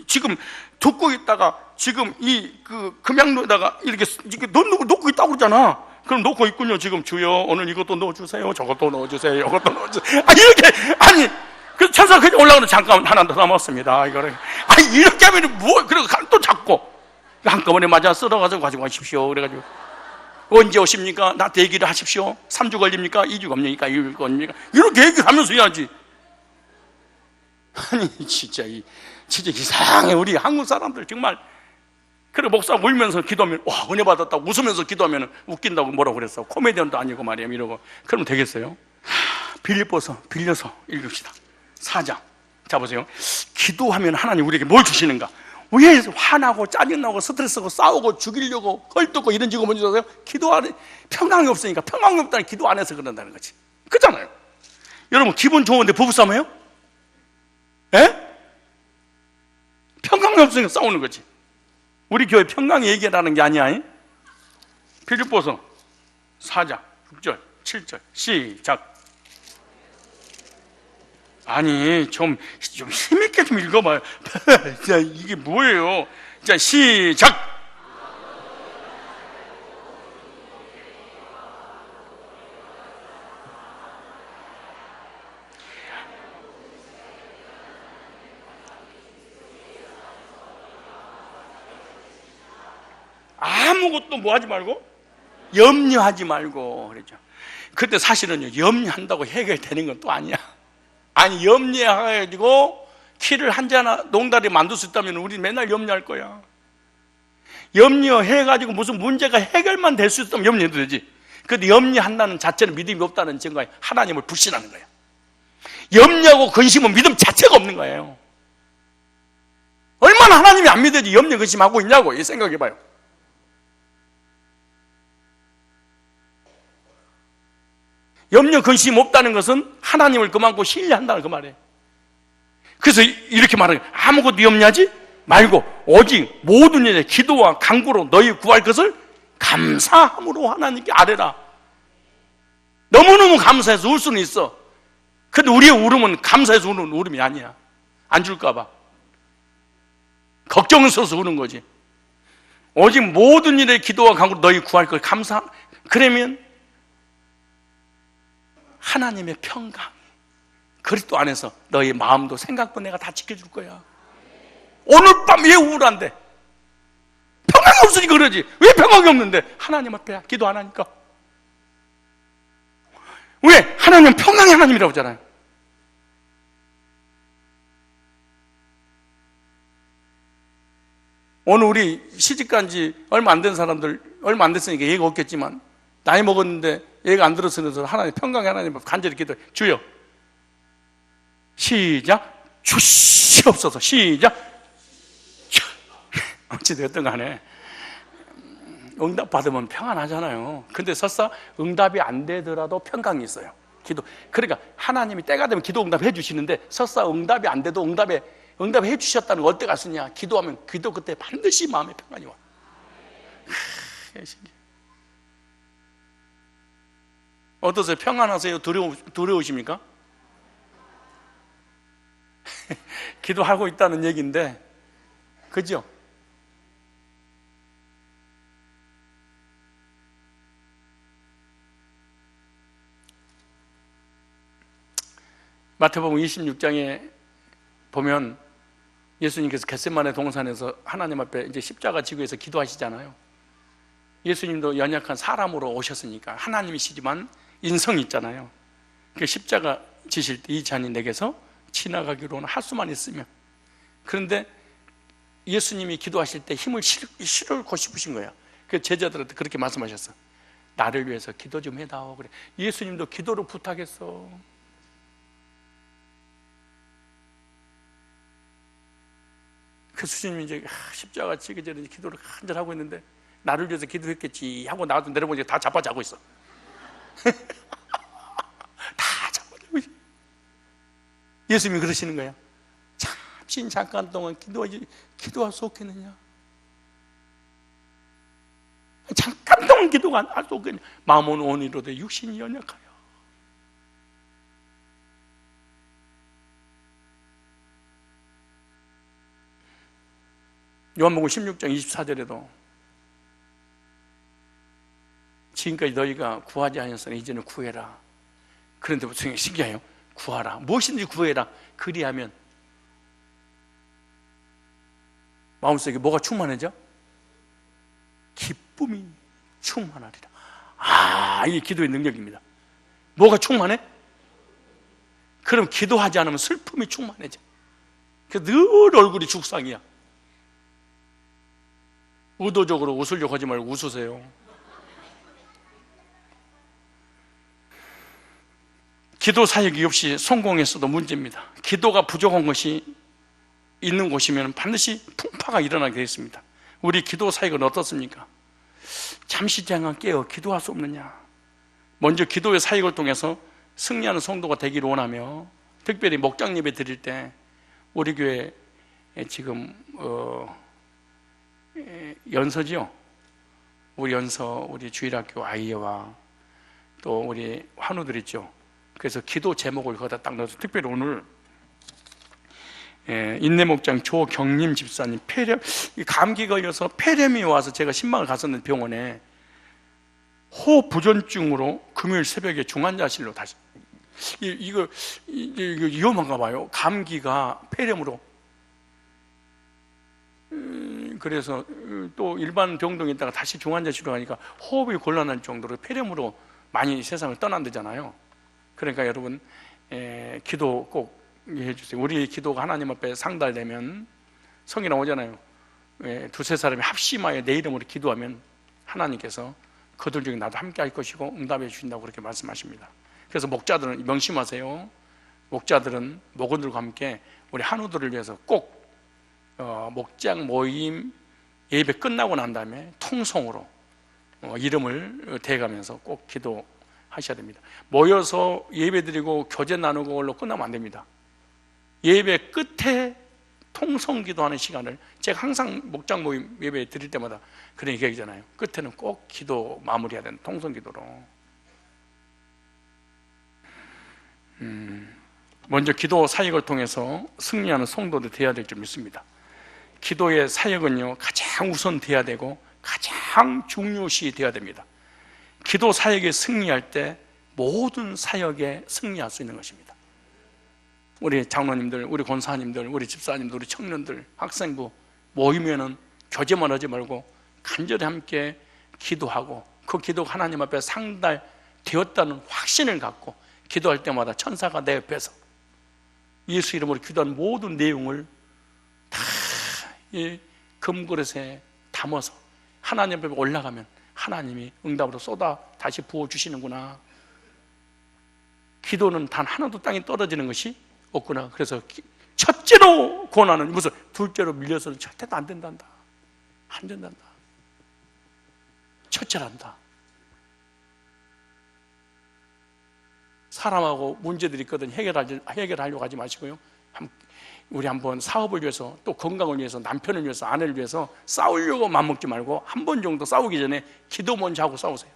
지금 듣고 있다가 지금 금양로에다가 이렇게 놓고 있다고 그러잖아. 그럼 놓고 있군요. 지금 주여 오늘 이것도 넣어주세요. 저것도 넣어주세요. 이것도 넣어주세요. 이렇게 그 천사가 그냥 올라가는 잠깐 하나 더 남았습니다. 이거를 이렇게 하면 그리고 또 잡고 한꺼번에 맞아 쓸어가지고 가지고 가십시오. 그래가지고 언제 오십니까? 나 대기를 하십시오. 3주 걸립니까? 2주 걸립니까? 2주 걸립니까? 이렇게 얘기하면서 해야지. 아니 진짜 이상해. 우리 한국 사람들 정말. 그래 목사 울면서 기도하면 와 은혜 받았다고 웃으면서 기도하면 웃긴다고 뭐라고 그랬어. 코미디언도 아니고 말이야 이러고. 그럼 되겠어요? 빌려서 읽읍시다. 4장. 자 보세요. 기도하면 하나님 우리에게 뭘 주시는가? 왜 화나고 짜증나고 스트레스고 싸우고 죽이려고 헐뜯고 이런 지고 뭔지 아세요? 기도 안에 평강이 없으니까. 평강이 없다는 기도 안 해서 그런다는 거지. 그렇잖아요. 여러분 기분 좋은데 부부싸움해요? 예? 평강이 없으니까 싸우는 거지. 우리 교회 평강 얘기라는 게 아니야. 빌립보서 4장 6절 7절 시작. 아니 좀 힘있게 좀 읽어봐요. 자, 이게 뭐예요? 자 시작. 아무것도 뭐 하지 말고 염려하지 말고 그러죠. 근데 사실은요 염려한다고 해결되는 건 또 아니야. 아니, 염려해가지고 키를 한 잔 농다리 만들 수 있다면 우리 맨날 염려할 거야. 염려해가지고 무슨 문제가 해결만 될 수 있다면 염려해도 되지. 근데 염려한다는 자체는 믿음이 없다는 증거에 하나님을 불신하는 거예요. 염려하고 근심은 믿음 자체가 없는 거예요. 얼마나 하나님이 안 믿어야지 염려 근심하고 있냐고 생각해봐요. 염려 근심 없다는 것은 하나님을 그만큼 신뢰한다는 그 말이에요. 그래서 이렇게 말해요. 아무것도 염려하지 말고 오직 모든 일에 기도와 간구로 너희 구할 것을 감사함으로 하나님께 아뢰라. 너무너무 감사해서 울 수는 있어. 근데 우리의 울음은 감사해서 우는 울음이 아니야. 안 줄까 봐 걱정을 써서 우는 거지. 오직 모든 일에 기도와 간구로 너희 구할 걸 감사. 그러면 하나님의 평강, 그리스도 안에서 너희 마음도 생각도 내가 다 지켜줄 거야. 오늘 밤 왜 우울한데? 평강이 없으니까 그러지. 왜 평강이 없는데? 하나님 앞에 기도 안 하니까. 왜? 하나님은 평강의 하나님이라고 하잖아요. 오늘 우리 시집간 지 얼마 안 된 사람들, 얼마 안 됐으니까 얘가 없겠지만 나이 먹었는데 얘가 안 들었으면서 하나님, 평강의 하나님 앞에 간절히 기도해. 주여, 시작, 주시옵소서. 시작. 어찌됐든 간에 응답 받으면 평안하잖아요. 근데 설사 응답이 안 되더라도 평강이 있어요. 기도. 그러니까 하나님이 때가 되면 기도 응답 해주시는데 설사 응답이 안 돼도 응답해 주셨다는 거 어디가 쓰냐? 기도하면 기도 그때 반드시 마음에 평안이 와. 어떠세요? 평안하세요? 두려우십니까? 기도하고 있다는 얘기인데, 그죠? 마태복음 26장에 보면 예수님께서 겟세마네 동산에서 하나님 앞에 이제 십자가 지구에서 기도하시잖아요. 예수님도 연약한 사람으로 오셨으니까 하나님이시지만 인성이 있잖아요. 그 십자가 지실 때 이 잔이 내게서 지나가기로는 할 수만 있으면. 그런데 예수님이 기도하실 때 힘을 실고 싶으신 거예요. 그 제자들한테 그렇게 말씀하셨어. 나를 위해서 기도 좀 해다오. 그래. 예수님도 기도를 부탁했어. 그 수님이 이제 십자가 지기 전에 기도를 간절히 하고 있는데 나를 위해서 기도했겠지 하고 나도 내려보니까 다 자빠자고 있어. 다 자빠자고 있어. 예수님이 그러시는 거야. 잠깐 동안 기도할 수 없겠느냐? 잠깐 동안 기도가 할 수 없겠느냐? 마음은 온이로되 육신이 연약하여. 요한복음 16장 24절에도 지금까지 너희가 구하지 않았으니 이제는 구해라. 그런데 무슨 신기해요. 구하라. 무엇인지 구해라. 그리하면 마음속에 뭐가 충만해져? 기쁨이 충만하리라. 이게 기도의 능력입니다. 뭐가 충만해? 그럼 기도하지 않으면 슬픔이 충만해져. 그래서 늘 얼굴이 죽상이야. 의도적으로 웃으려고 하지 말고 웃으세요. 기도 사역이 없이 성공했어도 문제입니다. 기도가 부족한 것이 있는 곳이면 반드시 풍파가 일어나게 되어 있습니다. 우리 기도 사역은 어떻습니까? 잠시 잠깐 깨어 기도할 수 없느냐? 먼저 기도의 사역을 통해서 승리하는 성도가 되기를 원하며, 특별히 목장 예배 드릴 때 우리 교회 지금 연서지요. 우리 연서, 우리 주일학교 아이와 또 우리 환우들 있죠. 그래서 기도 제목을 거기다 딱 넣어서 특별히 오늘 인내목장 조경림 집사님 감기 걸려서 폐렴이 와서 제가 신방을 갔었는데 병원에 호흡 부전증으로 금요일 새벽에 중환자실로 다시 이거 위험한가 봐요. 감기가 폐렴으로. 그래서 또 일반 병동에 있다가 다시 중환자실로 가니까 호흡이 곤란할 정도로 폐렴으로 많이 세상을 떠난다잖아요. 그러니까 여러분 기도 꼭 해주세요. 우리 기도가 하나님 앞에 상달되면 성경에 나오잖아요. 두세 사람이 합심하여 내 이름으로 기도하면 하나님께서 그들 중에 나도 함께 할 것이고 응답해 주신다고 그렇게 말씀하십니다. 그래서 목자들은 명심하세요. 목자들은 목원들과 함께 우리 한우들을 위해서 꼭 목장 모임 예배 끝나고 난 다음에 통성으로 이름을 대가면서 꼭 기도하셔야 됩니다. 모여서 예배 드리고 교제 나누고 그걸로 끝나면 안 됩니다. 예배 끝에 통성 기도하는 시간을 제가 항상 목장 모임 예배 드릴 때마다 그런 얘기하잖아요. 끝에는 꼭 기도 마무리해야 되는 통성 기도로. 먼저 기도 사역을 통해서 승리하는 성도들 되어야 될 줄 믿습니다. 기도의 사역은요 가장 우선 돼야 되고 가장 중요시 돼야 됩니다. 기도 사역에 승리할 때 모든 사역에 승리할 수 있는 것입니다. 우리 장로님들, 우리 권사님들, 우리 집사님들, 우리 청년들, 학생부 모이면은 교제만 하지 말고 간절히 함께 기도하고 그 기도가 하나님 앞에 상달되었다는 확신을 갖고 기도할 때마다 천사가 내 옆에서 예수 이름으로 기도한 모든 내용을 다 이 금그릇에 담아서 하나님 앞에 올라가면 하나님이 응답으로 쏟아 다시 부어주시는구나. 기도는 단 하나도 땅에 떨어지는 것이 없구나. 그래서 첫째로 고난은 무슨 둘째로 밀려서는 절대로 안 된단다. 안 된단다. 첫째란다. 사람하고 문제들이 있거든 해결하려고 하지 마시고요. 우리 한번 사업을 위해서 또 건강을 위해서 남편을 위해서 아내를 위해서 싸우려고 맘먹지 말고 한 번 정도 싸우기 전에 기도 먼저 하고 싸우세요.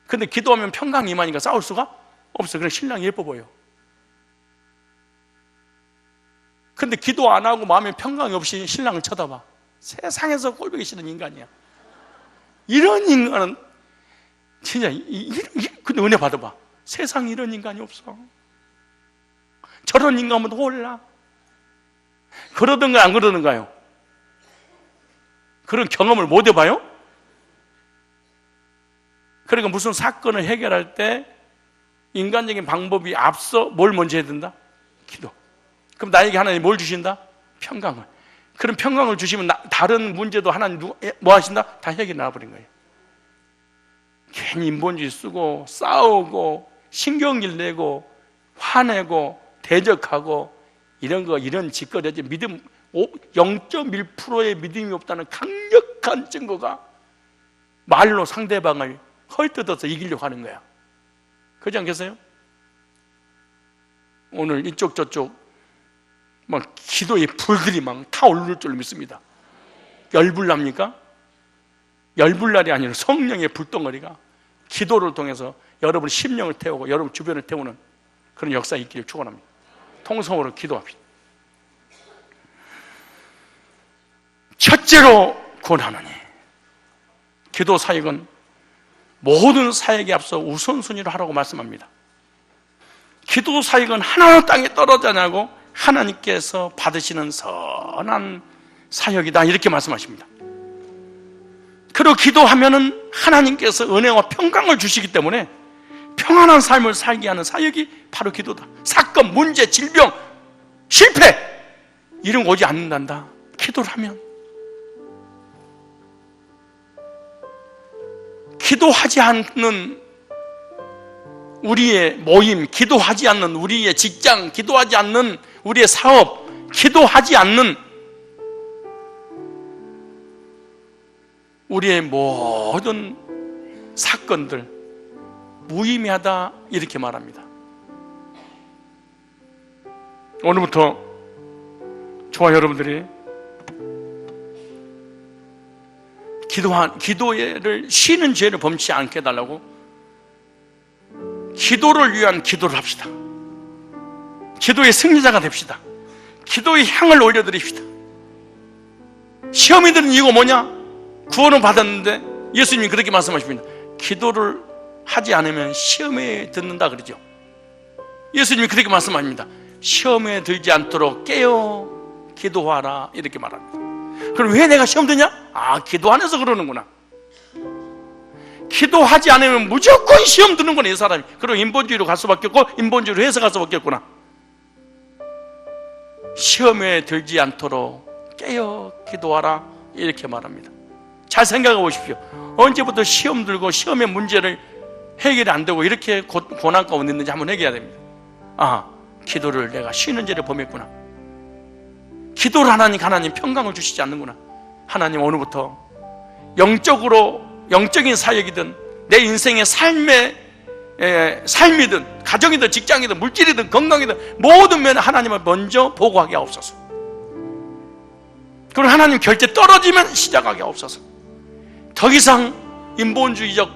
근데 기도하면 평강 임하니까 싸울 수가 없어요. 그냥 신랑이 예뻐 보여. 근데 기도 안 하고 마음에 평강이 없이 신랑을 쳐다봐. 세상에서 꼴보기 싫은 인간이야. 이런 인간은 진짜 근데 은혜 받아봐. 세상에 이런 인간이 없어. 저런 인간은 몰라. 그러던가 안 그러던가요? 그런 경험을 못 해봐요? 그러니까 무슨 사건을 해결할 때 인간적인 방법이 앞서 뭘 먼저 해야 된다? 기도. 그럼 나에게 하나님이 뭘 주신다? 평강을. 그럼 평강을 주시면 다른 문제도 하나님 뭐 하신다? 다 해결 나와버린 거예요. 괜히 인본주의 쓰고 싸우고 신경질 내고 화내고 대적하고 이런 짓거리지 믿음 0.1%의 믿음이 없다는 강력한 증거가 말로 상대방을 헐뜯어서 이기려고 하는 거야. 그렇지 않겠어요? 오늘 이쪽 저쪽 막 기도의 불들이 막 타오를 줄 믿습니다. 열불납니까? 열불날이 아니라 성령의 불덩어리가 기도를 통해서 여러분 심령을 태우고 여러분 주변을 태우는 그런 역사가 있기를 축원합니다. 통성으로 기도합시다. 첫째로 권하노니 기도 사역은 모든 사역에 앞서 우선순위로 하라고 말씀합니다. 기도 사역은 하나도 땅에 떨어지냐고 하나님께서 받으시는 선한 사역이다 이렇게 말씀하십니다. 그리고 기도하면은 하나님께서 은혜와 평강을 주시기 때문에 평안한 삶을 살게 하는 사역이 바로 기도다. 사건, 문제, 질병, 실패 이런 거 오지 않는단다. 기도를 하면. 기도하지 않는 우리의 모임, 기도하지 않는 우리의 직장, 기도하지 않는 우리의 사업, 기도하지 않는 우리의 모든 사건들 무의미하다 이렇게 말합니다. 오늘부터 저와 여러분들이 기도를 쉬는 죄를 범치 않게 해달라고 기도를 위한 기도를 합시다. 기도의 승리자가 됩시다. 기도의 향을 올려드립시다. 시험이 드는 이유가 뭐냐? 구원을 받았는데 예수님이 그렇게 말씀하십니다. 기도를 하지 않으면 시험에 듣는다 그러죠. 예수님이 그렇게 말씀합니다. 시험에 들지 않도록 깨어 기도하라 이렇게 말합니다. 그럼 왜 내가 시험 드냐? 기도 안 해서 그러는구나. 기도하지 않으면 무조건 시험 드는 거네, 이 사람이. 그리고 인본주의로 갈 수밖에 없고 인본주의로 해석할 수밖에 없구나. 시험에 들지 않도록 깨어 기도하라, 이렇게 말합니다. 잘 생각해 보십시오. 언제부터 시험 들고 시험의 문제를 해결이 안 되고 이렇게 고난 가운데 있는지 한번 얘기해야 됩니다. 아, 기도를 내가 쉬는 죄를 범했구나. 기도를 하나님 평강을 주시지 않는구나. 하나님 오늘부터 영적인 사역이든 내 인생의 삶이든 가정이든 직장이든 물질이든 건강이든 모든 면에 하나님을 먼저 보고하게 하옵소서. 그리고 하나님 결제 떨어지면 시작하게 하옵소서. 더 이상 인본주의적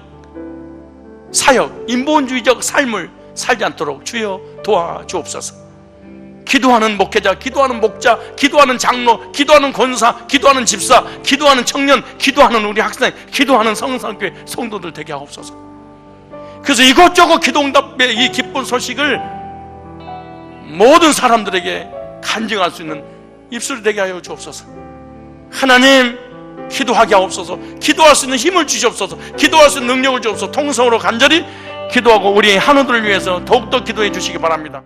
사역, 인본주의적 삶을 살지 않도록 주여 도와주옵소서. 기도하는 목회자, 기도하는 목자, 기도하는 장로, 기도하는 권사, 기도하는 집사, 기도하는 청년, 기도하는 우리 학생, 기도하는 성산교회 성도들 되게 하옵소서. 그래서 이것저것 기도응답의 이 기쁜 소식을 모든 사람들에게 간증할 수 있는 입술이 되게 하여 주옵소서. 하나님, 기도하게 하옵소서. 기도할 수 있는 힘을 주시옵소서. 기도할 수 있는 능력을 주옵소서. 통성으로 간절히 기도하고 우리 한우들을 위해서 더욱더 기도해 주시기 바랍니다.